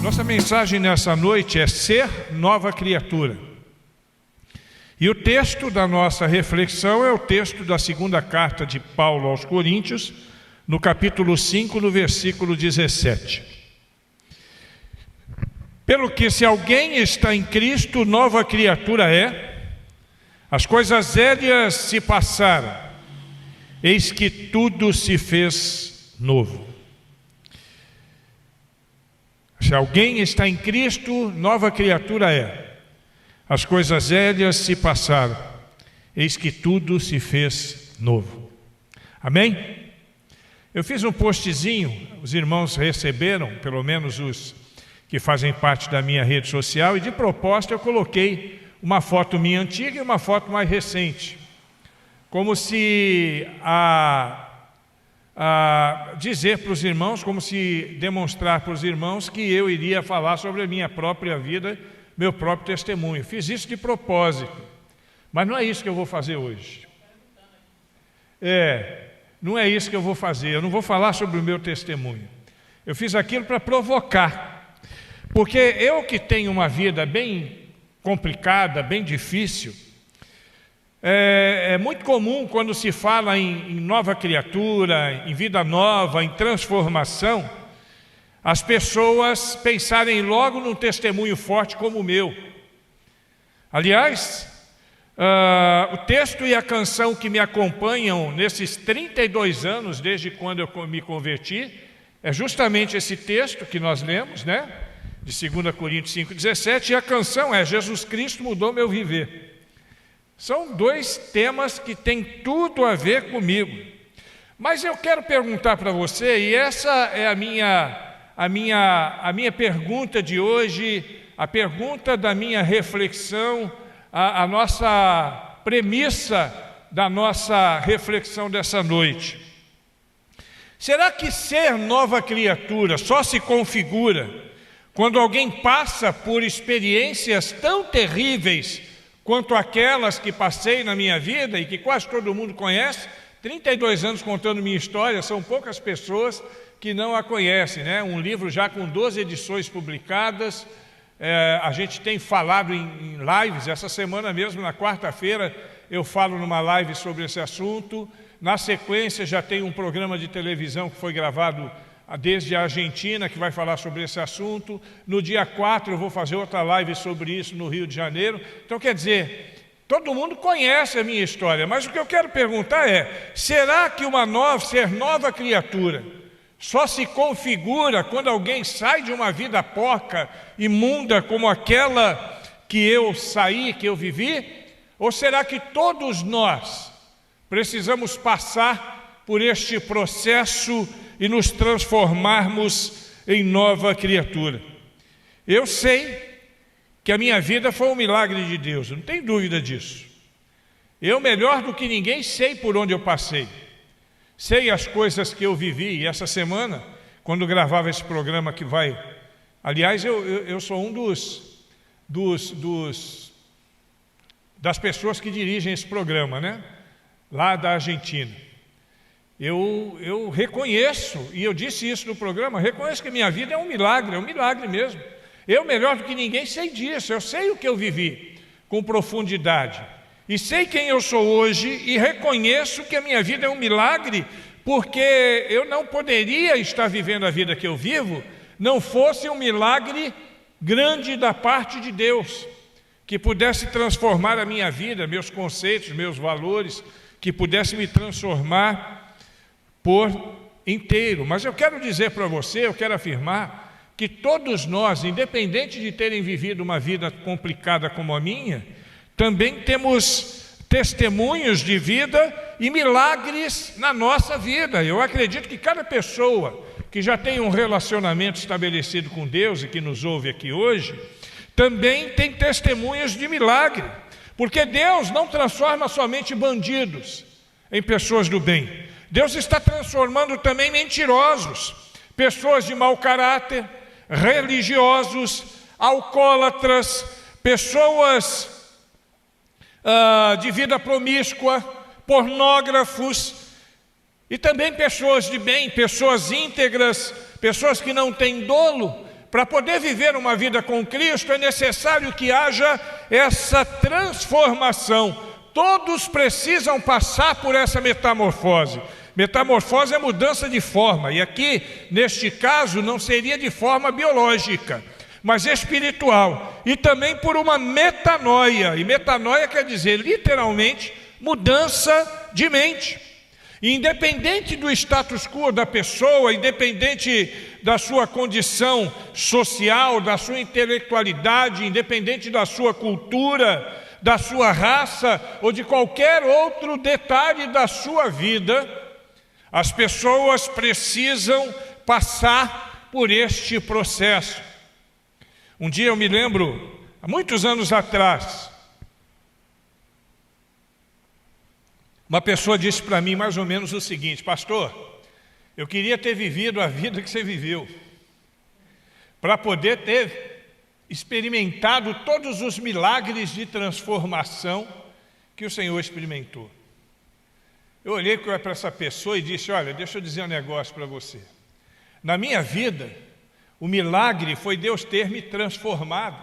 Nossa mensagem nessa noite é ser nova criatura. E o texto da nossa reflexão é o texto da segunda carta de Paulo aos Coríntios, no capítulo 5, no versículo 17. Pelo que se alguém está em Cristo, nova criatura é, as coisas velhas se passaram, eis que tudo se fez novo. Se alguém está em Cristo, nova criatura é, as coisas velhas se passaram, eis que tudo se fez novo. Amém? Eu fiz um postzinho, os irmãos receberam, pelo menos os que fazem parte da minha rede social, e de propósito eu coloquei uma foto minha antiga e uma foto mais recente, como se dizer para os irmãos, como se demonstrar para os irmãos que eu iria falar sobre a minha própria vida, meu próprio testemunho. Fiz isso de propósito, mas não é isso que eu vou fazer hoje. Não é isso que eu vou fazer, eu não vou falar sobre o meu testemunho. Eu fiz aquilo para provocar, porque eu que tenho uma vida bem complicada, bem difícil, é muito comum quando se fala em nova criatura, em vida nova, em transformação, as pessoas pensarem logo num testemunho forte como o meu. Aliás, o texto e a canção que me acompanham nesses 32 anos, desde quando eu me converti, é justamente esse texto que nós lemos, né? De 2 Coríntios 5,17, e a canção é Jesus Cristo mudou meu viver. São dois temas que têm tudo a ver comigo. Mas eu quero perguntar para você, e essa é a minha pergunta de hoje, a pergunta da minha reflexão, a nossa premissa da nossa reflexão dessa noite. Será que ser nova criatura só se configura quando alguém passa por experiências tão terríveis quanto aquelas que passei na minha vida e que quase todo mundo conhece? 32 anos contando minha história, são poucas pessoas que não a conhecem, né? Um livro já com 12 edições publicadas. A gente tem falado em lives, essa semana mesmo, na quarta-feira, eu falo numa live sobre esse assunto. Na sequência já tem um programa de televisão que foi gravado desde a Argentina, que vai falar sobre esse assunto. No dia 4 eu vou fazer outra live sobre isso no Rio de Janeiro. Então, quer dizer, todo mundo conhece a minha história, mas o que eu quero perguntar é, será que ser nova criatura só se configura quando alguém sai de uma vida porca, imunda, como aquela que eu saí, que eu vivi? Ou será que todos nós precisamos passar por este processo e nos transformarmos em nova criatura? Eu sei que a minha vida foi um milagre de Deus, não tem dúvida disso. Eu, melhor do que ninguém, sei por onde eu passei. Sei as coisas que eu vivi, e essa semana, quando gravava esse programa que vai... Aliás, eu sou um das pessoas que dirigem esse programa, né? Lá da Argentina. Eu reconheço, e eu disse isso no programa, reconheço que minha vida é um milagre mesmo. Eu, melhor do que ninguém, sei disso, eu sei o que eu vivi com profundidade. E sei quem eu sou hoje e reconheço que a minha vida é um milagre, porque eu não poderia estar vivendo a vida que eu vivo, não fosse um milagre grande da parte de Deus, que pudesse transformar a minha vida, meus conceitos, meus valores, que pudesse me transformar por inteiro. Mas eu quero dizer para você, eu quero afirmar, que todos nós, independente de terem vivido uma vida complicada como a minha, também temos testemunhos de vida e milagres na nossa vida. Eu acredito que cada pessoa que já tem um relacionamento estabelecido com Deus e que nos ouve aqui hoje, também tem testemunhos de milagre, porque Deus não transforma somente bandidos em pessoas do bem. Deus está transformando também mentirosos, pessoas de mau caráter, religiosos, alcoólatras, pessoas de vida promíscua, pornógrafos, e também pessoas de bem, pessoas íntegras, pessoas que não têm dolo, para poder viver uma vida com Cristo, é necessário que haja essa transformação. Todos precisam passar por essa metamorfose. Metamorfose é mudança de forma, e aqui, neste caso, não seria de forma biológica, mas espiritual, e também por uma metanoia. E metanoia quer dizer, literalmente, mudança de mente. E independente do status quo da pessoa, independente da sua condição social, da sua intelectualidade, independente da sua cultura, da sua raça ou de qualquer outro detalhe da sua vida, as pessoas precisam passar por este processo. Um dia eu me lembro, há muitos anos atrás, uma pessoa disse para mim mais ou menos o seguinte: pastor, eu queria ter vivido a vida que você viveu, para poder ter experimentado todos os milagres de transformação que o Senhor experimentou. Eu olhei para essa pessoa e disse: olha, deixa eu dizer um negócio para você. Na minha vida, o milagre foi Deus ter me transformado.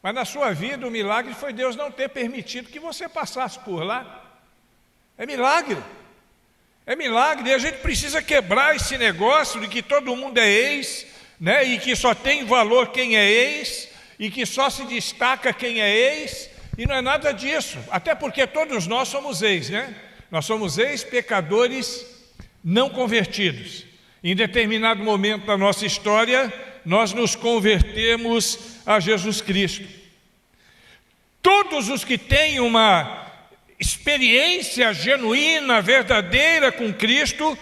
Mas na sua vida, o milagre foi Deus não ter permitido que você passasse por lá. É milagre. É milagre. E a gente precisa quebrar esse negócio de que todo mundo é ex, né? E que só tem valor quem é ex, e que só se destaca quem é ex. E não é nada disso. Até porque todos nós somos ex, né? Nós somos ex-pecadores não convertidos. Em determinado momento da nossa história, nós nos convertemos a Jesus Cristo. Todos os que têm uma experiência genuína, verdadeira com Cristo,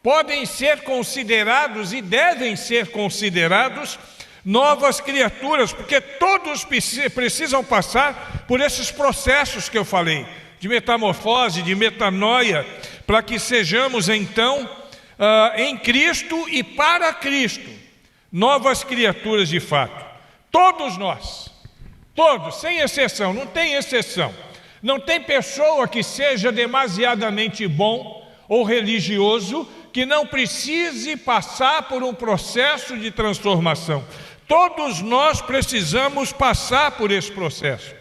podem ser considerados e devem ser considerados novas criaturas, porque todos precisam passar por esses processos que eu falei, de metamorfose, de metanoia, para que sejamos então em Cristo e para Cristo, novas criaturas de fato. Todos nós, todos, sem exceção, não tem exceção. Não tem pessoa que seja demasiadamente bom ou religioso que não precise passar por um processo de transformação. Todos nós precisamos passar por esse processo.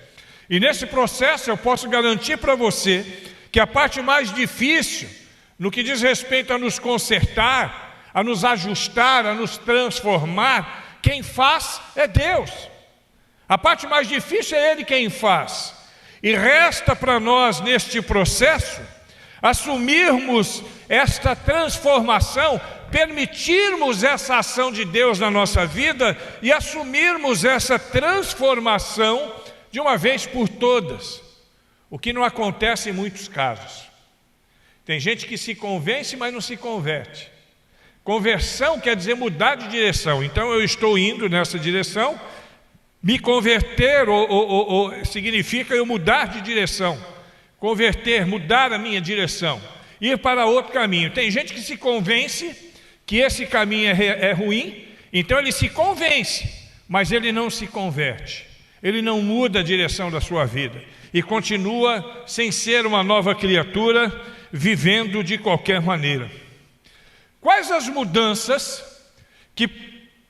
E nesse processo eu posso garantir para você que a parte mais difícil, no que diz respeito a nos consertar, a nos ajustar, a nos transformar, quem faz é Deus. A parte mais difícil é Ele quem faz. E resta para nós, neste processo, assumirmos esta transformação, permitirmos essa ação de Deus na nossa vida e assumirmos essa transformação de uma vez por todas, o que não acontece em muitos casos. Tem gente que se convence, mas não se converte. Conversão quer dizer mudar de direção. Então eu estou indo nessa direção. Me converter significa eu mudar de direção. Converter, mudar a minha direção, ir para outro caminho. Tem gente que se convence que esse caminho é ruim, então ele se convence, mas ele não se converte. Ele não muda a direção da sua vida e continua sem ser uma nova criatura, vivendo de qualquer maneira. Quais as mudanças que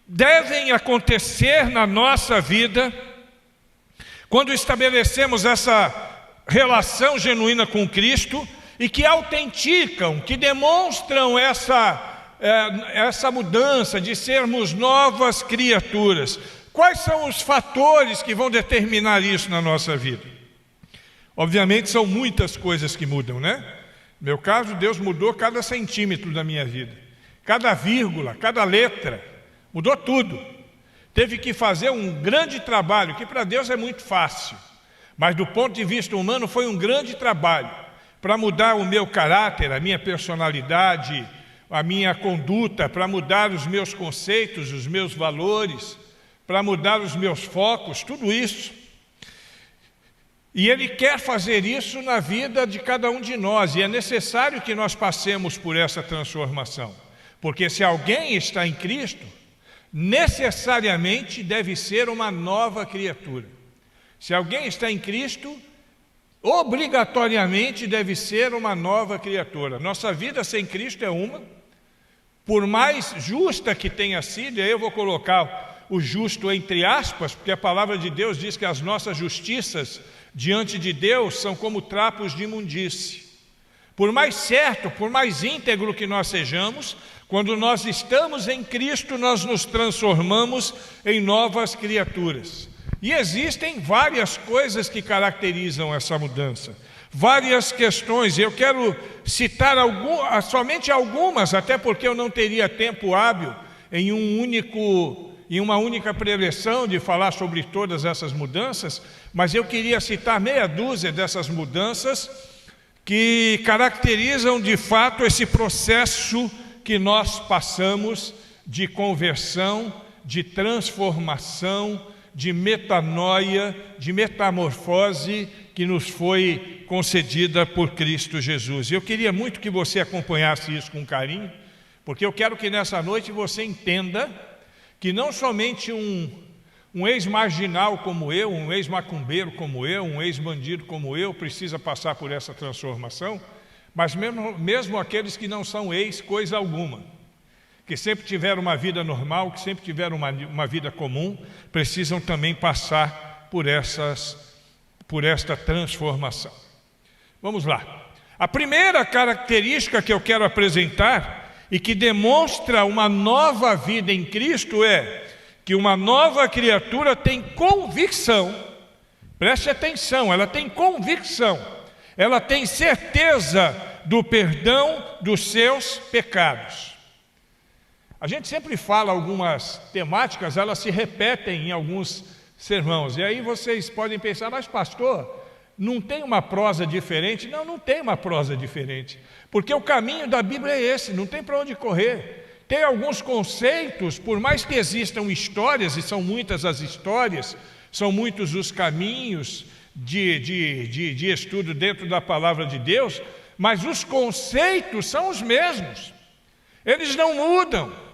devem acontecer na nossa vida quando estabelecemos essa relação genuína com Cristo e que autenticam, que demonstram essa mudança de sermos novas criaturas? Quais são os fatores que vão determinar isso na nossa vida? Obviamente são muitas coisas que mudam, né? No meu caso, Deus mudou cada centímetro da minha vida, cada vírgula, cada letra. Mudou tudo. Teve que fazer um grande trabalho, que para Deus é muito fácil, mas do ponto de vista humano foi um grande trabalho para mudar o meu caráter, a minha personalidade, a minha conduta, para mudar os meus conceitos, os meus valores, para mudar os meus focos, tudo isso. E Ele quer fazer isso na vida de cada um de nós, e é necessário que nós passemos por essa transformação, porque se alguém está em Cristo, necessariamente deve ser uma nova criatura. Se alguém está em Cristo, obrigatoriamente deve ser uma nova criatura. Nossa vida sem Cristo é uma, por mais justa que tenha sido, e aí eu vou colocar o justo entre aspas, porque a palavra de Deus diz que as nossas justiças diante de Deus são como trapos de imundície. Por mais certo, por mais íntegro que nós sejamos, quando nós estamos em Cristo, nós nos transformamos em novas criaturas. E existem várias coisas que caracterizam essa mudança, várias questões. Eu quero citar somente algumas, até porque eu não teria tempo hábil em uma única preleção de falar sobre todas essas mudanças, mas eu queria citar meia dúzia dessas mudanças que caracterizam de fato esse processo que nós passamos de conversão, de transformação, de metanoia, de metamorfose que nos foi concedida por Cristo Jesus. Eu queria muito que você acompanhasse isso com carinho, porque eu quero que nessa noite você entenda que não somente um ex-marginal como eu, um ex-macumbeiro como eu, um ex-bandido como eu precisa passar por essa transformação, mas mesmo aqueles que não são ex coisa alguma, que sempre tiveram uma vida normal, que sempre tiveram uma vida comum, precisam também passar por esta transformação. Vamos lá. A primeira característica que eu quero apresentar e que demonstra uma nova vida em Cristo é que uma nova criatura tem convicção. Preste atenção, ela tem convicção, ela tem certeza do perdão dos seus pecados. A gente sempre fala algumas temáticas, elas se repetem em alguns sermões, e aí vocês podem pensar, mas pastor, não tem uma prosa diferente? Não, não tem uma prosa diferente, porque o caminho da Bíblia é esse, não tem para onde correr. Tem alguns conceitos, por mais que existam histórias, e são muitas as histórias, são muitos os caminhos de estudo dentro da palavra de Deus, mas os conceitos são os mesmos, eles não mudam.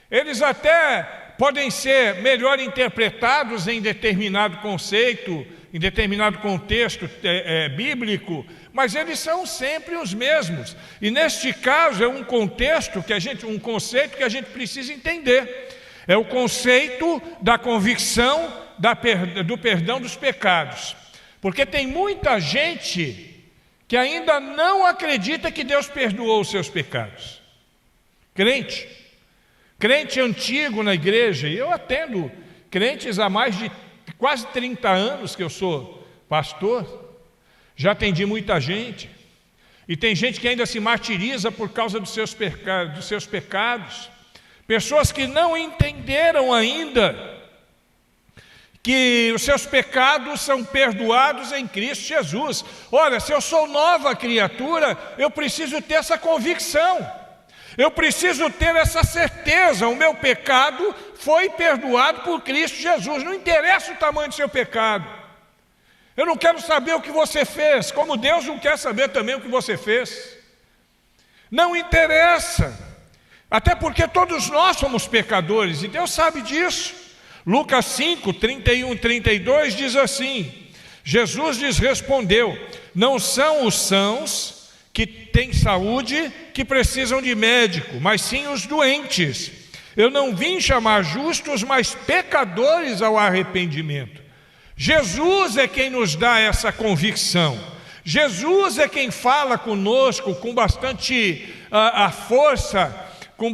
Eles até podem ser melhor interpretados em determinado conceito, em determinado contexto bíblico, mas eles são sempre os mesmos. E neste caso é um conceito que a gente precisa entender. É o conceito da convicção do perdão dos pecados. Porque tem muita gente que ainda não acredita que Deus perdoou os seus pecados. Crente antigo na igreja, e eu atendo crentes há mais de quase 30 anos que eu sou pastor, já atendi muita gente, e tem gente que ainda se martiriza por causa dos seus pecados, pessoas que não entenderam ainda que os seus pecados são perdoados em Cristo Jesus. Olha, se eu sou nova criatura, eu preciso ter essa convicção. Eu preciso ter essa certeza, o meu pecado foi perdoado por Cristo Jesus. Não interessa o tamanho do seu pecado. Eu não quero saber o que você fez, como Deus não quer saber também o que você fez. Não interessa, até porque todos nós somos pecadores, e Deus sabe disso. Lucas 5, 31 e 32 diz assim: Jesus lhes respondeu: não são os sãos que têm saúde, que precisam de médico, mas sim os doentes. Eu não vim chamar justos, mas pecadores ao arrependimento. Jesus é quem nos dá essa convicção. Jesus é quem fala conosco com bastante força, com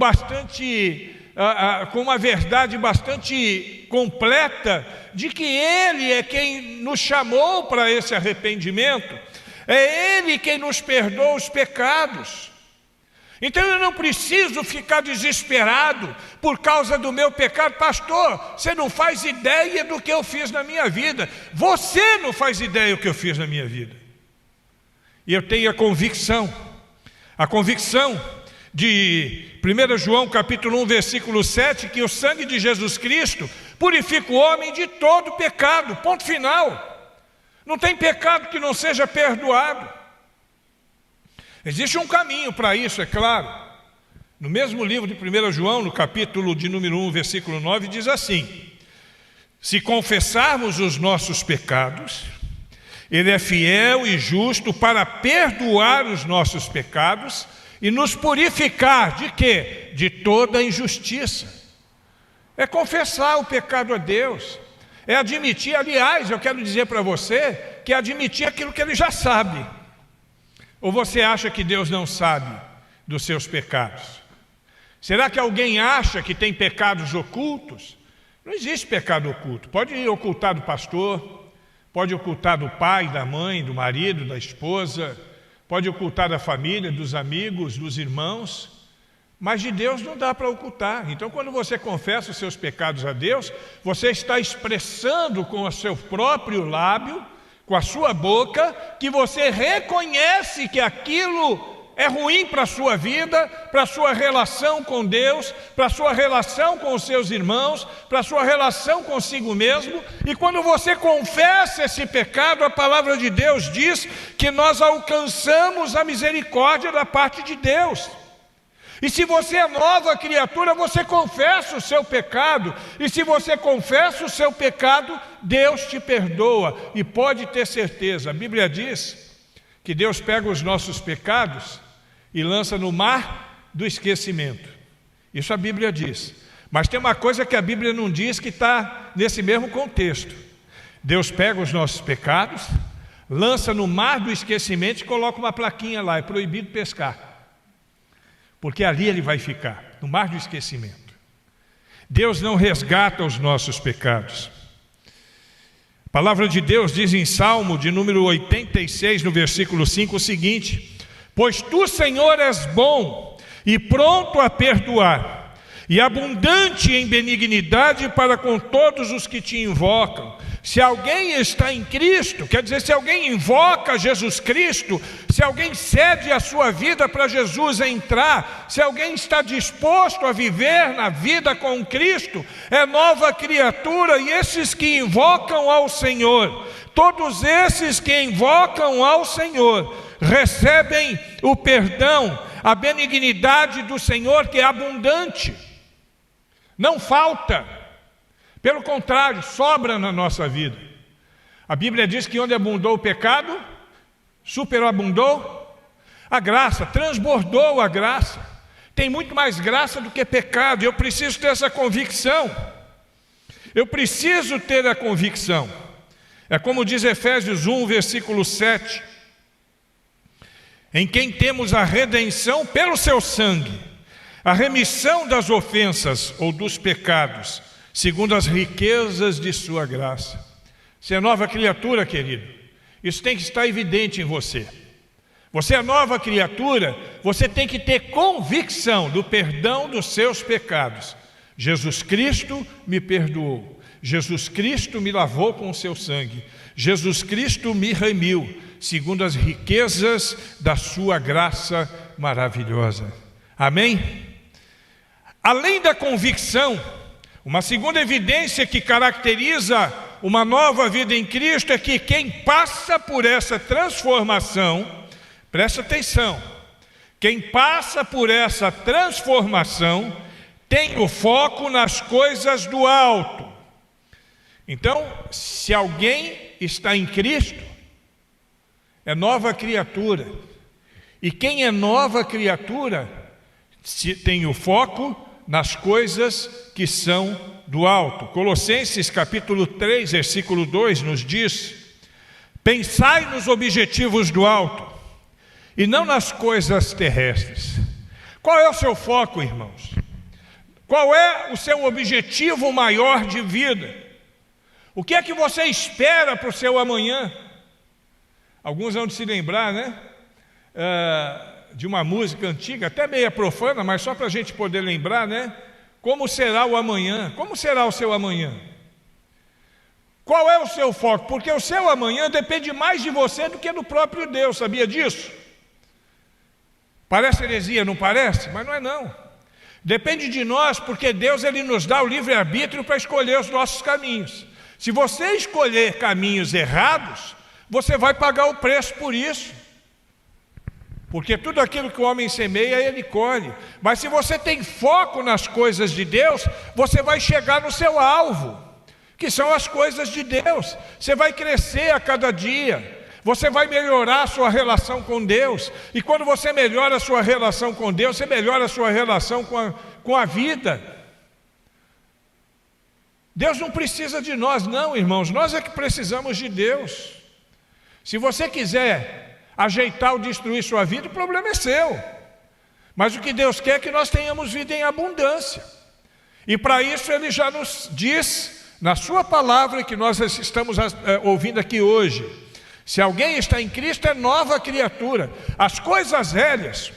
uma verdade bastante completa, de que Ele é quem nos chamou para esse arrependimento. É Ele quem nos perdoa os pecados. Então eu não preciso ficar desesperado por causa do meu pecado. Pastor, você não faz ideia do que eu fiz na minha vida. Você não faz ideia do que eu fiz na minha vida. E eu tenho a convicção de 1 João capítulo 1, versículo 7, que o sangue de Jesus Cristo purifica o homem de todo pecado. Ponto final. Não tem pecado que não seja perdoado. Existe um caminho para isso, é claro. No mesmo livro de 1 João, no capítulo de número 1, versículo 9, diz assim: se confessarmos os nossos pecados, Ele é fiel e justo para perdoar os nossos pecados e nos purificar de quê? De toda injustiça. É confessar o pecado a Deus, é admitir, aliás, eu quero dizer para você, que é admitir aquilo que ele já sabe. Ou você acha que Deus não sabe dos seus pecados? Será que alguém acha que tem pecados ocultos? Não existe pecado oculto. Pode ocultar do pastor, pode ocultar do pai, da mãe, do marido, da esposa, pode ocultar da família, dos amigos, dos irmãos, mas de Deus não dá para ocultar. Então, quando você confessa os seus pecados a Deus, você está expressando com o seu próprio lábio, com a sua boca, que você reconhece que aquilo é ruim para a sua vida, para a sua relação com Deus, para a sua relação com os seus irmãos, para a sua relação consigo mesmo. E quando você confessa esse pecado, a palavra de Deus diz que nós alcançamos a misericórdia da parte de Deus. E se você é nova criatura, você confessa o seu pecado. E se você confessa o seu pecado, Deus te perdoa. E pode ter certeza, a Bíblia diz que Deus pega os nossos pecados e lança no mar do esquecimento. Isso a Bíblia diz. Mas tem uma coisa que a Bíblia não diz, que está nesse mesmo contexto. Deus pega os nossos pecados, lança no mar do esquecimento e coloca uma plaquinha lá: é proibido pescar. Porque ali ele vai ficar, no mar do esquecimento. Deus não resgata os nossos pecados. A palavra de Deus diz em Salmo de número 86, no versículo 5, o seguinte: pois tu, Senhor, és bom e pronto a perdoar, e abundante em benignidade para com todos os que te invocam. Se alguém está em Cristo, quer dizer, se alguém invoca Jesus Cristo, se alguém cede a sua vida para Jesus entrar, se alguém está disposto a viver na vida com Cristo, é nova criatura. E esses que invocam ao Senhor, todos esses que invocam ao Senhor, recebem o perdão, a benignidade do Senhor, que é abundante, não falta. Pelo contrário, sobra na nossa vida. A Bíblia diz que onde abundou o pecado, superabundou a graça, transbordou a graça. Tem muito mais graça do que pecado. Eu preciso ter essa convicção. Eu preciso ter a convicção. É como diz Efésios 1, versículo 7. Em quem temos a redenção pelo seu sangue, a remissão das ofensas ou dos pecados, segundo as riquezas de sua graça. Você é nova criatura, querido. Isso tem que estar evidente em você. Você é nova criatura, você tem que ter convicção do perdão dos seus pecados. Jesus Cristo me perdoou. Jesus Cristo me lavou com o seu sangue. Jesus Cristo me remiu, segundo as riquezas da sua graça maravilhosa. Amém? Além da convicção, uma segunda evidência que caracteriza uma nova vida em Cristo é que quem passa por essa transformação, presta atenção, quem passa por essa transformação tem o foco nas coisas do alto. Então, se alguém está em Cristo, é nova criatura. E quem é nova criatura tem o foco nas coisas que são do alto. Colossenses capítulo 3, versículo 2 nos diz: pensai nos objetivos do alto e não nas coisas terrestres. Qual é o seu foco, irmãos? Qual é o seu objetivo maior de vida? O que é que você espera para o seu amanhã? Alguns vão se lembrar, né? De uma música antiga, até meia profana, mas só para a gente poder lembrar, né? Como será o amanhã? Como será o seu amanhã? Qual é o seu foco? Porque o seu amanhã depende mais de você do que do próprio Deus, sabia disso? Parece heresia, não parece? Mas não é não. Depende de nós, porque Deus ele nos dá o livre-arbítrio para escolher os nossos caminhos. Se você escolher caminhos errados, você vai pagar o preço por isso. Porque tudo aquilo que o homem semeia, ele colhe. Mas se você tem foco nas coisas de Deus, você vai chegar no seu alvo, que são as coisas de Deus. Você vai crescer a cada dia. você vai melhorar a sua relação com Deus. E quando você melhora a sua relação com Deus, você melhora a sua relação com a vida. Deus não precisa de nós, não, irmãos. Nós é que precisamos de Deus. Se você quiser ajeitar ou destruir sua vida, o problema é seu. Mas o que Deus quer é que nós tenhamos vida em abundância. E para isso Ele já nos diz, na sua palavra, que nós estamos ouvindo aqui hoje: se alguém está em Cristo, é nova criatura. As coisas velhas,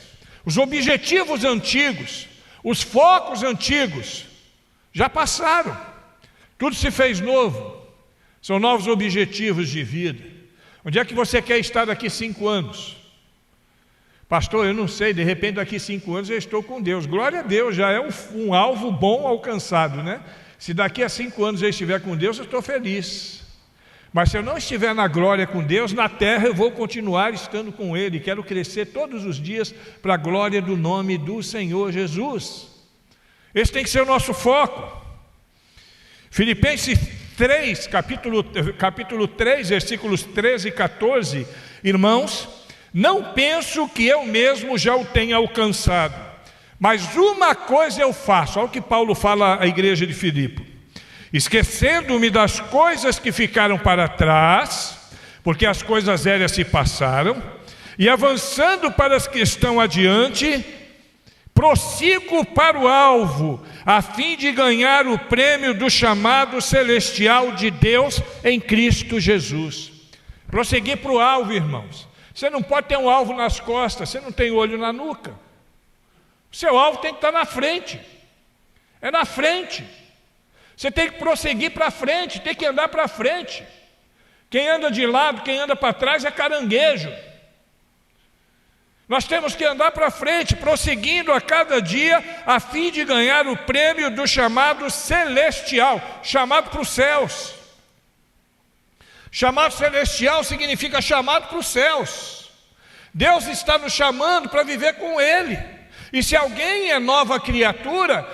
os objetivos antigos, os focos antigos, já passaram. Tudo se fez novo. São novos objetivos de vida. Onde é que você quer estar daqui 5 anos? Pastor, eu não sei, de repente daqui 5 anos eu estou com Deus. Glória a Deus, já é um alvo bom alcançado, né? Se daqui a 5 anos eu estiver com Deus, eu estou feliz. Mas se eu não estiver na glória com Deus, na terra eu vou continuar estando com Ele. Quero crescer todos os dias para a glória do nome do Senhor Jesus. Esse tem que ser o nosso foco. Filipenses 3, capítulo 3, versículos 13 e 14. Irmãos, não penso que eu mesmo já o tenha alcançado, mas uma coisa eu faço. Olha o que Paulo fala à igreja de Filipe: esquecendo-me das coisas que ficaram para trás, porque as coisas velhas se passaram, e avançando para as que estão adiante, prossigo para o alvo, a fim de ganhar o prêmio do chamado celestial de Deus em Cristo Jesus. Prosseguir para o alvo, irmãos. Você não pode ter um alvo nas costas, você não tem olho na nuca. O seu alvo tem que estar na frente. É na frente. Você tem que prosseguir para frente, tem que andar para frente. Quem anda de lado, quem anda para trás é caranguejo. Nós temos que andar para frente, prosseguindo a cada dia, a fim de ganhar o prêmio do chamado celestial, chamado para os céus. Chamado celestial significa chamado para os céus. Deus está nos chamando para viver com Ele. E se alguém é nova criatura,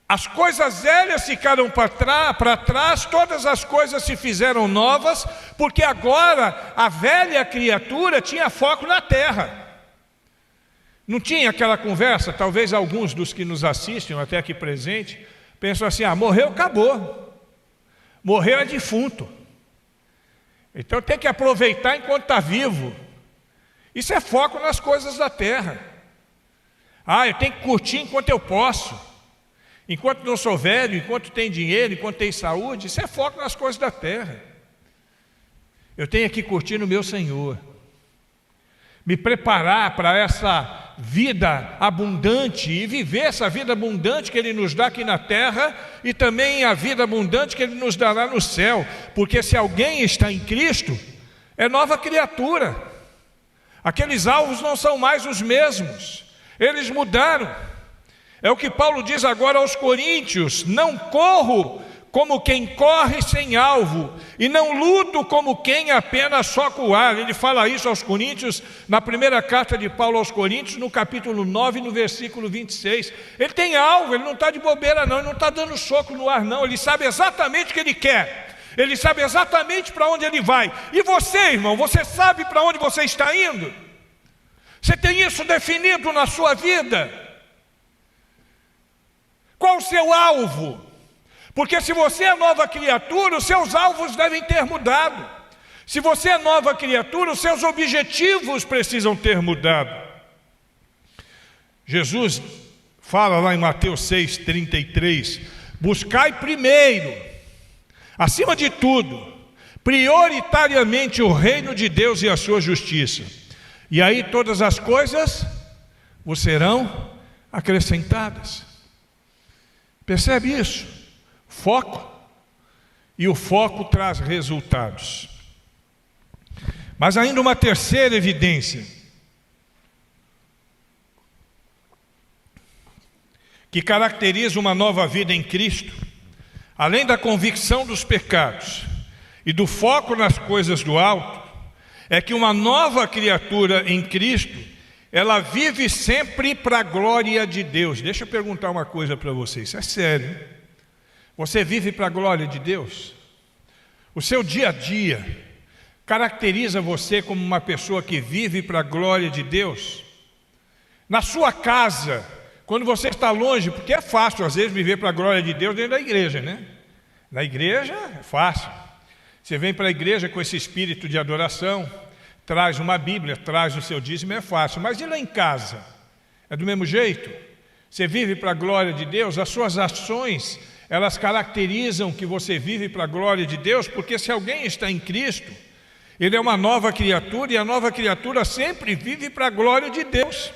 as coisas velhas ficaram para trás, todas as coisas se fizeram novas, porque agora a velha criatura tinha foco na terra. Não tinha aquela conversa, talvez alguns dos que nos assistem, até aqui presente, pensam assim: morreu, acabou. Morreu é defunto. Então tem que aproveitar enquanto está vivo. Isso é foco nas coisas da terra. Eu tenho que curtir enquanto eu posso. Enquanto não sou velho, enquanto tem dinheiro, enquanto tem saúde. Isso é foco nas coisas da terra. Eu tenho que curtir no meu Senhor. Me preparar para essa vida abundante e viver essa vida abundante que Ele nos dá aqui na terra e também a vida abundante que Ele nos dará no céu, porque se alguém está em Cristo, é nova criatura. Aqueles alvos não são mais os mesmos, eles mudaram. É o que Paulo diz agora aos Coríntios: não corro como quem corre sem alvo, e não luto como quem apenas soca o ar. Ele fala isso aos Coríntios, na primeira carta de Paulo aos Coríntios, no capítulo 9, no versículo 26. Ele tem alvo, ele não está de bobeira não, ele não está dando soco no ar não, ele sabe exatamente o que ele quer, ele sabe exatamente para onde ele vai. E você, irmão, você sabe para onde você está indo? Você tem isso definido na sua vida? Qual o seu alvo? Porque se você é nova criatura, os seus alvos devem ter mudado. Se você é nova criatura, os seus objetivos precisam ter mudado. Jesus fala lá em Mateus 6,33: buscai primeiro, acima de tudo, prioritariamente o reino de Deus e a sua justiça. E aí todas as coisas vos serão acrescentadas. Percebe isso? Foco, e o foco traz resultados. Mas ainda uma terceira evidência que caracteriza uma nova vida em Cristo, além da convicção dos pecados e do foco nas coisas do alto, é que uma nova criatura em Cristo, ela vive sempre para a glória de Deus. Deixa eu perguntar uma coisa para vocês, isso é sério. Você vive para a glória de Deus? O seu dia a dia caracteriza você como uma pessoa que vive para a glória de Deus? Na sua casa, quando você está longe, porque é fácil às vezes viver para a glória de Deus dentro da igreja, né? Na igreja é fácil. Você vem para a igreja com esse espírito de adoração, traz uma Bíblia, traz o seu dízimo, é fácil. Mas e lá em casa? É do mesmo jeito? Você vive para a glória de Deus? As suas ações, elas caracterizam que você vive para a glória de Deus, porque se alguém está em Cristo, ele é uma nova criatura, e a nova criatura sempre vive para a glória de Deus.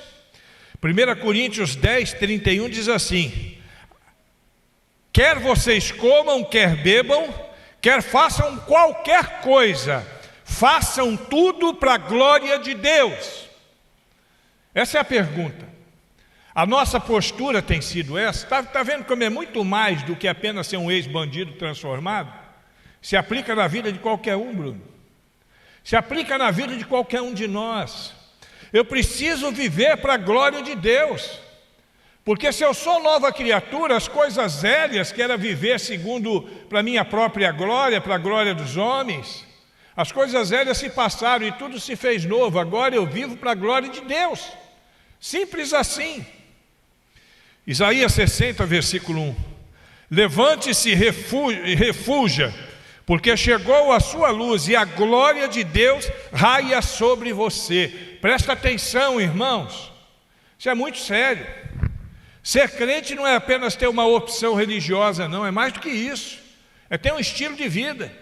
1 Coríntios 10, 31 diz assim: quer vocês comam, quer bebam, quer façam qualquer coisa, façam tudo para a glória de Deus. Essa é a pergunta. A nossa postura tem sido essa. Está vendo como é muito mais do que apenas ser um ex-bandido transformado? Se aplica na vida de qualquer um, Bruno. Se aplica na vida de qualquer um de nós. Eu preciso viver para a glória de Deus. Porque se eu sou nova criatura, as coisas velhas que era viver segundo para a minha própria glória, para a glória dos homens, as coisas velhas se passaram e tudo se fez novo. Agora eu vivo para a glória de Deus. Simples assim. Isaías 60, versículo 1. Levante-se e refuja, porque chegou a sua luz e a glória de Deus raia sobre você. Presta atenção, irmãos. Isso é muito sério. Ser crente não é apenas ter uma opção religiosa, não. É mais do que isso. É ter um estilo de vida.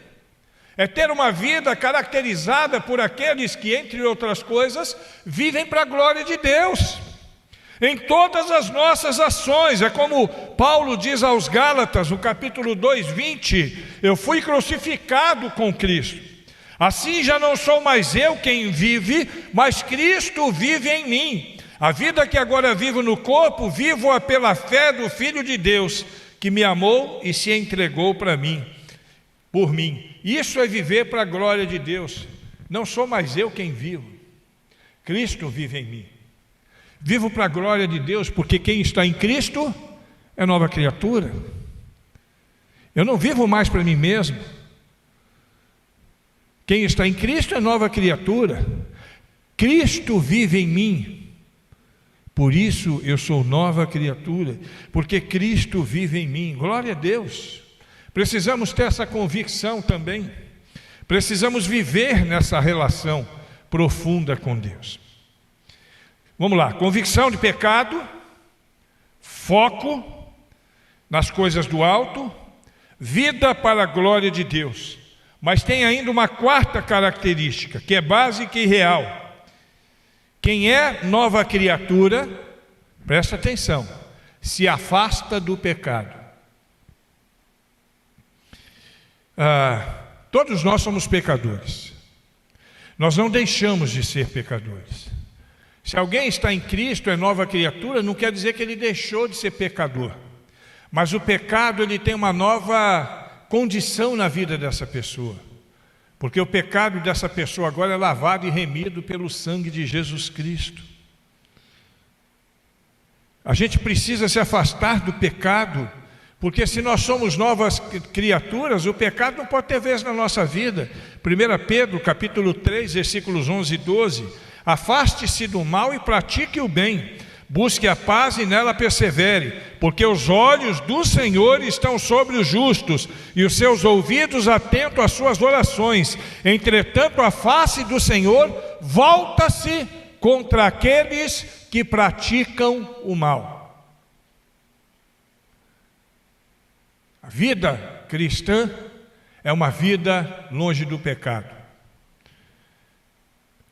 É ter uma vida caracterizada por aqueles que, entre outras coisas, vivem para a glória de Deus. Em todas as nossas ações, é como Paulo diz aos Gálatas, no capítulo 2, 20, eu fui crucificado com Cristo. Assim já não sou mais eu quem vive, mas Cristo vive em mim. A vida que agora vivo no corpo, vivo-a pela fé do Filho de Deus, que me amou e se entregou para mim, por mim. Isso é viver para a glória de Deus. Não sou mais eu quem vivo, Cristo vive em mim. Vivo para a glória de Deus, porque quem está em Cristo é nova criatura. Eu não vivo mais para mim mesmo. Quem está em Cristo é nova criatura. Cristo vive em mim. Por isso eu sou nova criatura, porque Cristo vive em mim. Glória a Deus. Precisamos ter essa convicção também. Precisamos viver nessa relação profunda com Deus. Vamos lá, convicção de pecado, foco nas coisas do alto, vida para a glória de Deus. Mas tem ainda uma quarta característica, que é básica e real. Quem é nova criatura, presta atenção, se afasta do pecado. Todos nós somos pecadores. Nós não deixamos de ser pecadores. Se alguém está em Cristo, é nova criatura, não quer dizer que ele deixou de ser pecador. Mas o pecado, ele tem uma nova condição na vida dessa pessoa. Porque o pecado dessa pessoa agora é lavado e remido pelo sangue de Jesus Cristo. A gente precisa se afastar do pecado, porque se nós somos novas criaturas, o pecado não pode ter vez na nossa vida. 1 Pedro, capítulo 3, versículos 11 e 12... Afaste-se do mal e pratique o bem, busque a paz e nela persevere, porque os olhos do Senhor estão sobre os justos, e os seus ouvidos atentos às suas orações. Entretanto, a face do Senhor volta-se contra aqueles que praticam o mal. A vida cristã é uma vida longe do pecado.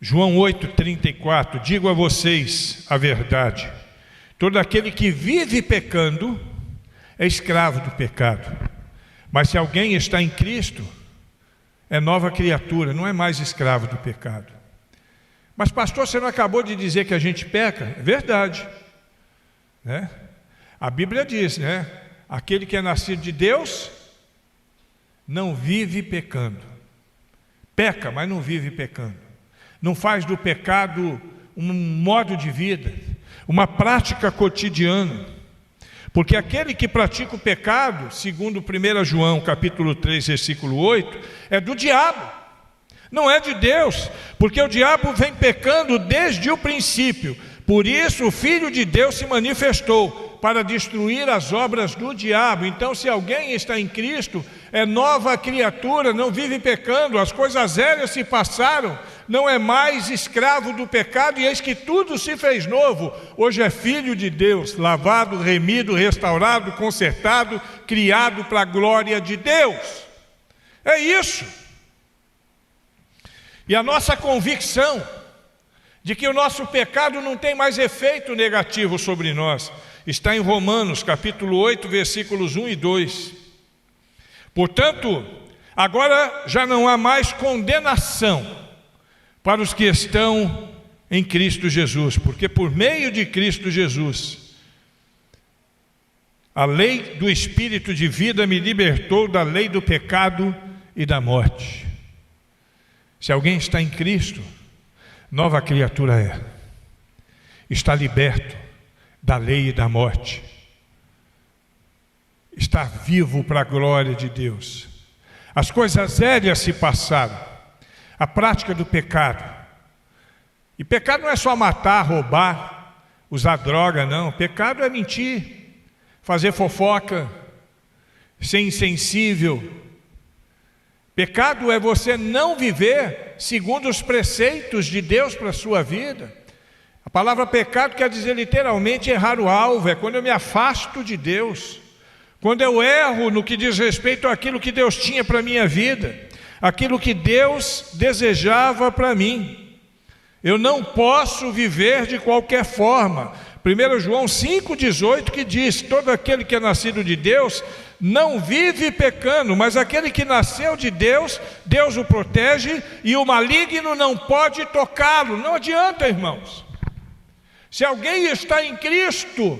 João 8,34, digo a vocês a verdade, todo aquele que vive pecando é escravo do pecado, mas se alguém está em Cristo, é nova criatura, não é mais escravo do pecado. Mas pastor, você não acabou de dizer que a gente peca? É verdade, né? A Bíblia diz, né? Aquele que é nascido de Deus não vive pecando. Peca, mas não vive pecando. Não faz do pecado um modo de vida, uma prática cotidiana. Porque aquele que pratica o pecado, segundo 1 João capítulo 3, versículo 8, é do diabo. Não é de Deus, porque o diabo vem pecando desde o princípio. Por isso o Filho de Deus se manifestou para destruir as obras do diabo. Então, se alguém está em Cristo, é nova criatura, não vive pecando, as coisas velhas se passaram, não é mais escravo do pecado, e eis que tudo se fez novo. Hoje é filho de Deus, lavado, remido, restaurado, consertado, criado para a glória de Deus. É isso. E a nossa convicção de que o nosso pecado não tem mais efeito negativo sobre nós está em Romanos, capítulo 8, versículos 1 e 2. Portanto, agora já não há mais condenação para os que estão em Cristo Jesus, porque por meio de Cristo Jesus, a lei do Espírito de vida me libertou da lei do pecado e da morte. Se alguém está em Cristo, nova criatura é. Está liberto da lei e da morte. Está vivo para a glória de Deus. As coisas velhas se passaram. A prática do pecado. E pecado não é só matar, roubar, usar droga, não. Pecado é mentir, fazer fofoca, ser insensível. Pecado é você não viver segundo os preceitos de Deus para a sua vida. A palavra pecado quer dizer literalmente errar o alvo, é quando eu me afasto de Deus, quando eu erro no que diz respeito àquilo que Deus tinha para a minha vida, aquilo que Deus desejava para mim. Eu não posso viver de qualquer forma. 1 João 5,18 que diz: todo aquele que é nascido de Deus não vive pecando, mas aquele que nasceu de Deus, Deus o protege e o maligno não pode tocá-lo. Não adianta, irmãos. Se alguém está em Cristo,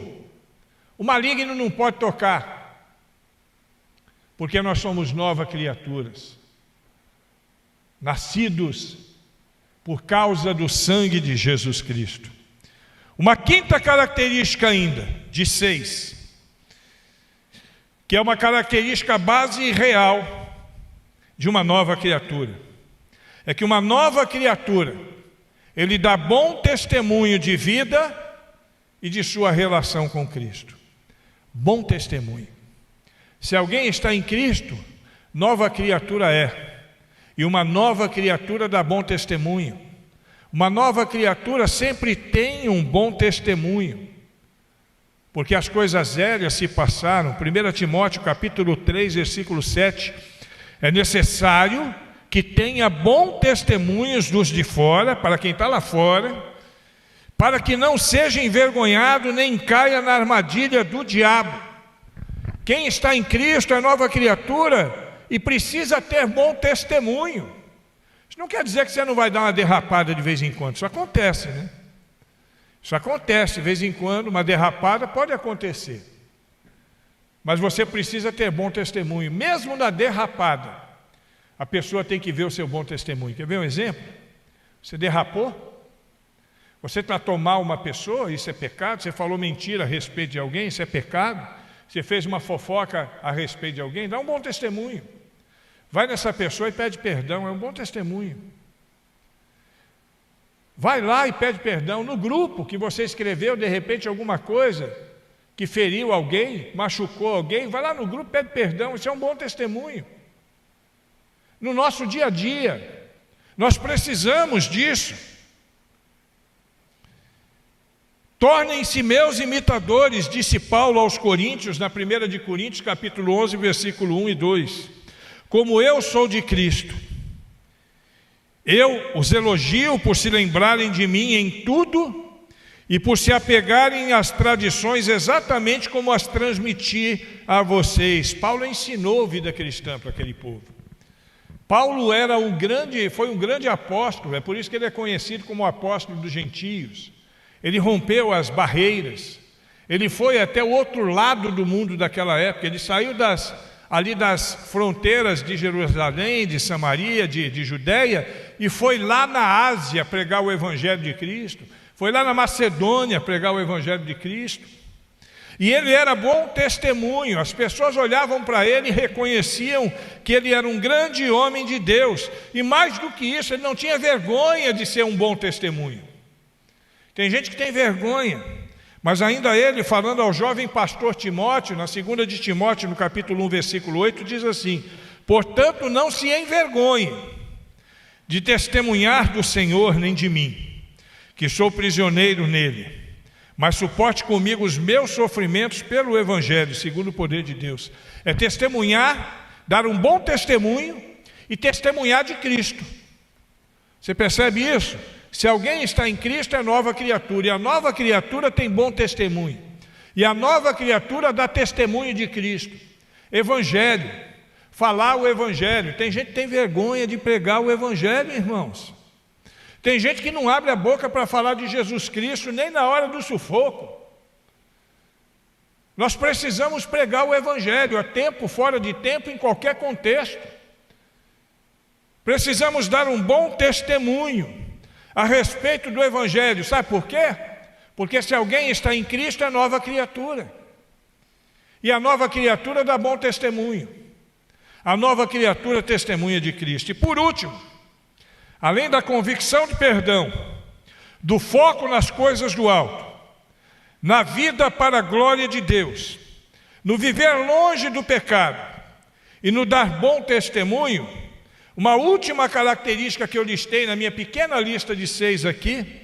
o maligno não pode tocar, porque nós somos novas criaturas, nascidos por causa do sangue de Jesus Cristo. Uma quinta característica ainda, de 6, que é uma característica base real de uma nova criatura, é que uma nova criatura, ele dá bom testemunho de vida e de sua relação com Cristo. Bom testemunho. Se alguém está em Cristo, nova criatura é. E uma nova criatura dá bom testemunho. Uma nova criatura sempre tem um bom testemunho. Porque as coisas velhas se passaram. 1 Timóteo capítulo 3, versículo 7. É necessário que tenha bom testemunhos dos de fora, para quem está lá fora, para que não seja envergonhado nem caia na armadilha do diabo. Quem está em Cristo é nova criatura e precisa ter bom testemunho. Isso não quer dizer que você não vai dar uma derrapada de vez em quando. Isso acontece, né? Isso acontece de vez em quando, uma derrapada pode acontecer. Mas você precisa ter bom testemunho. Mesmo na derrapada, a pessoa tem que ver o seu bom testemunho. Quer ver um exemplo? Você derrapou? Você tratou mal uma pessoa, isso é pecado. Você falou mentira a respeito de alguém, isso é pecado. Você fez uma fofoca a respeito de alguém, dá um bom testemunho. Vai nessa pessoa e pede perdão, é um bom testemunho. Vai lá e pede perdão. No grupo que você escreveu, de repente, alguma coisa que feriu alguém, machucou alguém, vai lá no grupo e pede perdão, isso é um bom testemunho. No nosso dia a dia, nós precisamos disso. Tornem-se meus imitadores, disse Paulo aos Coríntios, na 1 de Coríntios, capítulo 11, versículo 1 e 2. Como eu sou de Cristo, eu os elogio por se lembrarem de mim em tudo e por se apegarem às tradições exatamente como as transmiti a vocês. Paulo ensinou vida cristã para aquele povo. Paulo foi um grande apóstolo, é por isso que ele é conhecido como o apóstolo dos gentios. Ele rompeu as barreiras, ele foi até o outro lado do mundo daquela época, ele saiu ali das fronteiras de Jerusalém, de Samaria, de Judeia, e foi lá na Ásia pregar o Evangelho de Cristo, foi lá na Macedônia pregar o Evangelho de Cristo. E ele era bom testemunho, as pessoas olhavam para ele e reconheciam que ele era um grande homem de Deus. E mais do que isso, ele não tinha vergonha de ser um bom testemunho. Tem gente que tem vergonha, mas ainda ele, falando ao jovem pastor Timóteo, na 2 de Timóteo, no capítulo 1, versículo 8, diz assim: portanto, não se envergonhe de testemunhar do Senhor nem de mim, que sou prisioneiro nele, mas suporte comigo os meus sofrimentos pelo Evangelho, segundo o poder de Deus. É testemunhar, dar um bom testemunho e testemunhar de Cristo. Você percebe isso? Se alguém está em Cristo, é nova criatura, e a nova criatura tem bom testemunho, e a nova criatura dá testemunho de Cristo. Evangelho, falar o Evangelho. Tem gente que tem vergonha de pregar o Evangelho, irmãos. Tem gente que não abre a boca para falar de Jesus Cristo nem na hora do sufoco. Nós precisamos pregar o Evangelho a tempo, fora de tempo, em qualquer contexto. Precisamos dar um bom testemunho a respeito do Evangelho. Sabe por quê? Porque se alguém está em Cristo, é nova criatura. E a nova criatura dá bom testemunho. A nova criatura testemunha de Cristo. E por último, além da convicção de perdão, do foco nas coisas do alto, na vida para a glória de Deus, no viver longe do pecado e no dar bom testemunho, uma última característica que eu listei na minha pequena lista de 6 aqui,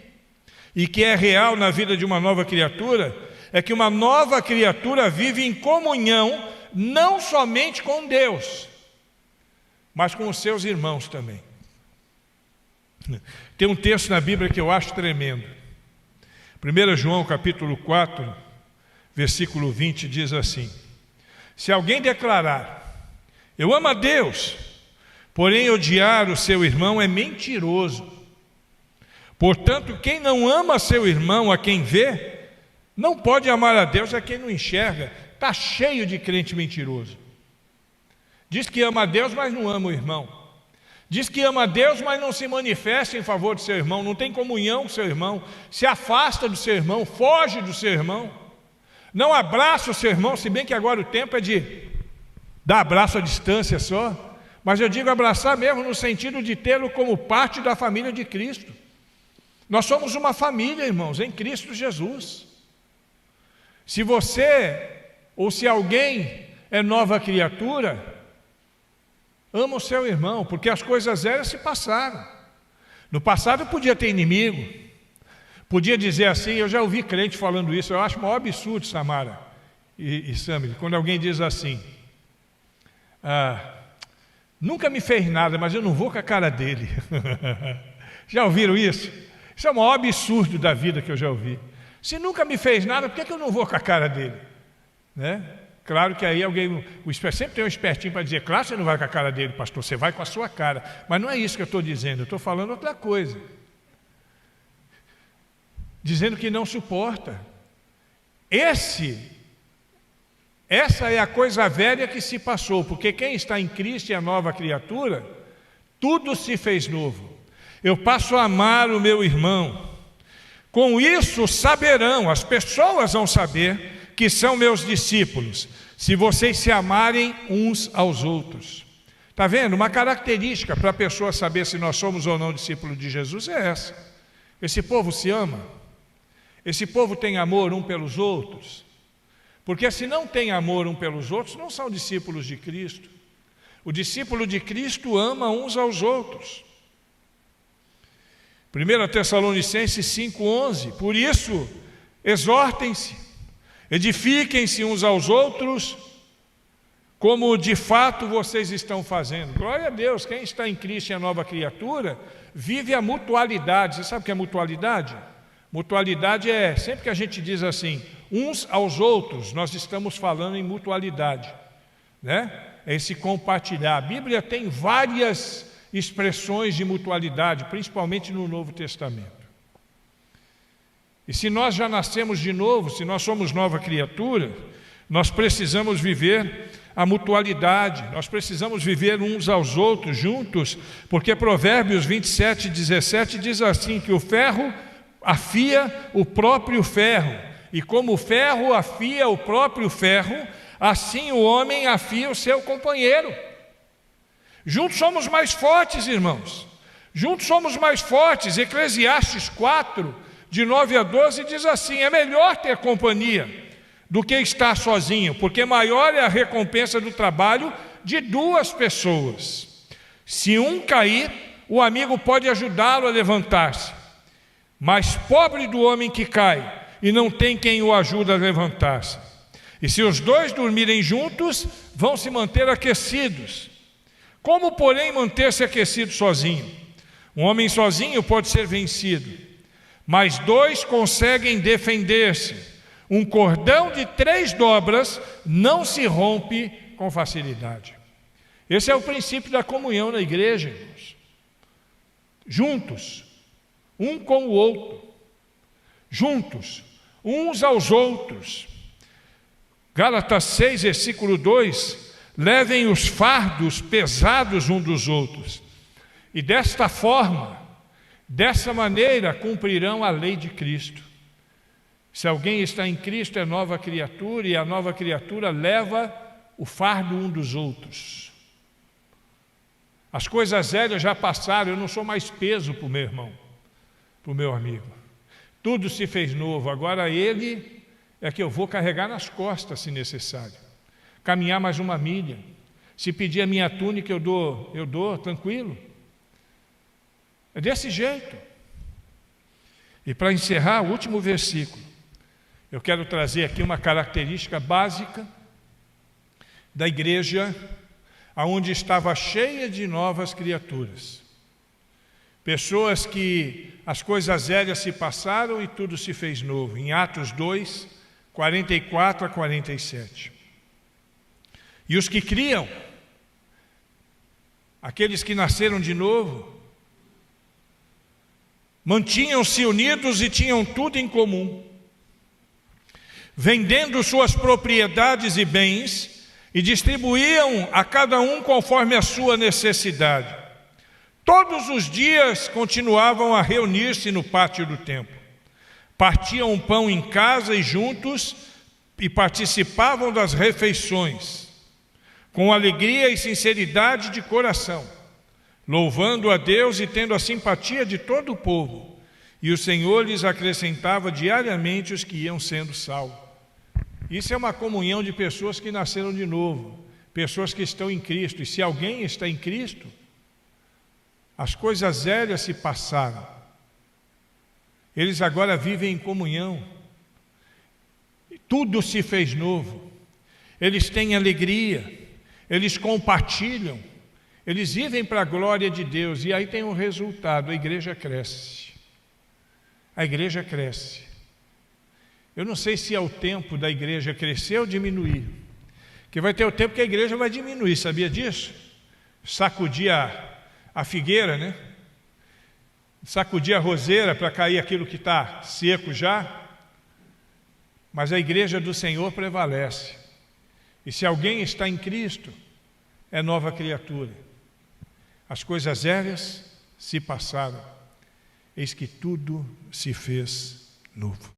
e que é real na vida de uma nova criatura, é que uma nova criatura vive em comunhão não somente com Deus, mas com os seus irmãos também. Tem um texto na Bíblia que eu acho tremendo. 1 João capítulo 4, versículo 20 diz assim: se alguém declarar, eu amo a Deus, porém odiar o seu irmão, é mentiroso. Portanto, quem não ama seu irmão a quem vê, não pode amar a Deus a quem não enxerga. Está cheio de crente mentiroso. Diz que ama a Deus, mas não ama o irmão. Diz que ama a Deus, mas não se manifesta em favor do seu irmão, não tem comunhão com o seu irmão, se afasta do seu irmão, foge do seu irmão, não abraça o seu irmão, se bem que agora o tempo é de dar abraço à distância só, mas eu digo abraçar mesmo no sentido de tê-lo como parte da família de Cristo. Nós somos uma família, irmãos, em Cristo Jesus. Se você ou se alguém é nova criatura, ama o seu irmão, porque as coisas velhas se passaram. No passado podia ter inimigo, podia dizer assim, eu já ouvi crente falando isso, eu acho o maior absurdo, Samara e Samir, quando alguém diz assim, nunca me fez nada, mas eu não vou com a cara dele. Já ouviram isso? Isso é o maior absurdo da vida que eu já ouvi. Se nunca me fez nada, por que eu não vou com a cara dele? Né? Claro que aí alguém, sempre tem um espertinho para dizer, claro, você não vai com a cara dele, pastor, você vai com a sua cara. Mas não é isso que eu estou dizendo, eu estou falando outra coisa. Dizendo que não suporta. Essa é a coisa velha que se passou, porque quem está em Cristo e a nova criatura, tudo se fez novo. Eu passo a amar o meu irmão. Com isso saberão, as pessoas vão saber que são meus discípulos, se vocês se amarem uns aos outros. Está vendo? Uma característica para a pessoa saber se nós somos ou não discípulos de Jesus é essa. Esse povo se ama. Esse povo tem amor um pelos outros. Porque se não tem amor um pelos outros, não são discípulos de Cristo. O discípulo de Cristo ama uns aos outros. 1 Tessalonicenses 5,11, por isso, exortem-se, edifiquem-se uns aos outros, como de fato vocês estão fazendo. Glória a Deus, quem está em Cristo e a nova criatura, vive a mutualidade. Você sabe o que é mutualidade? Mutualidade é, sempre que a gente diz assim, uns aos outros, nós estamos falando em mutualidade, né? É esse compartilhar. A Bíblia tem várias expressões de mutualidade, principalmente no Novo Testamento. E se nós já nascemos de novo, se nós somos nova criatura, nós precisamos viver a mutualidade, nós precisamos viver uns aos outros juntos, porque Provérbios 27:17 diz assim, que o ferro afia o próprio ferro, E como o ferro afia o próprio ferro, assim o homem afia o seu companheiro. Juntos somos mais fortes, irmãos. Juntos somos mais fortes. Eclesiastes 4, de 9 a 12, diz assim: é melhor ter companhia do que estar sozinho, porque maior é a recompensa do trabalho de duas pessoas. Se um cair, o amigo pode ajudá-lo a levantar-se. Mas pobre do homem que cai e não tem quem o ajude a levantar-se. E se os dois dormirem juntos, vão se manter aquecidos. Como, porém, manter-se aquecido sozinho? Um homem sozinho pode ser vencido, mas dois conseguem defender-se. Um cordão de 3 dobras não se rompe com facilidade. Esse é o princípio da comunhão na igreja, irmãos. Juntos, um com o outro. Juntos, uns aos outros. Gálatas 6, versículo 2: levem os fardos pesados uns dos outros, e desta forma, dessa maneira, cumprirão a lei de Cristo. Se alguém está em Cristo, é nova criatura, e a nova criatura leva o fardo um dos outros. As coisas velhas já passaram, eu não sou mais peso para o meu irmão, para o meu amigo. Tudo se fez novo, agora ele é que eu vou carregar nas costas, se necessário. Caminhar mais uma milha. Se pedir a minha túnica, eu dou, tranquilo. É desse jeito. E para encerrar, o último versículo, eu quero trazer aqui uma característica básica da igreja, aonde estava cheia de novas criaturas. Pessoas que as coisas velhas se passaram e tudo se fez novo. Em Atos 2, 44 a 47. E os que criam, aqueles que nasceram de novo, mantinham-se unidos e tinham tudo em comum, vendendo suas propriedades e bens, e distribuíam a cada um conforme a sua necessidade. Todos os dias continuavam a reunir-se no pátio do templo. Partiam o pão em casa e juntos, e participavam das refeições, com alegria e sinceridade de coração, louvando a Deus e tendo a simpatia de todo o povo. E o Senhor lhes acrescentava diariamente os que iam sendo salvos. Isso é uma comunhão de pessoas que nasceram de novo, pessoas que estão em Cristo. E se alguém está em Cristo, as coisas velhas se passaram. Eles agora vivem em comunhão. Tudo se fez novo. Eles têm alegria, eles compartilham, eles vivem para a glória de Deus. E aí tem um resultado: a igreja cresce. A igreja cresce. Eu não sei se é o tempo da igreja crescer ou diminuir, que vai ter o tempo que a igreja vai diminuir, sabia disso? Sacudir a figueira, né? Sacudir a roseira para cair aquilo que está seco já. Mas a igreja do Senhor prevalece. E se alguém está em Cristo, é nova criatura. As coisas velhas se passaram, eis que tudo se fez novo.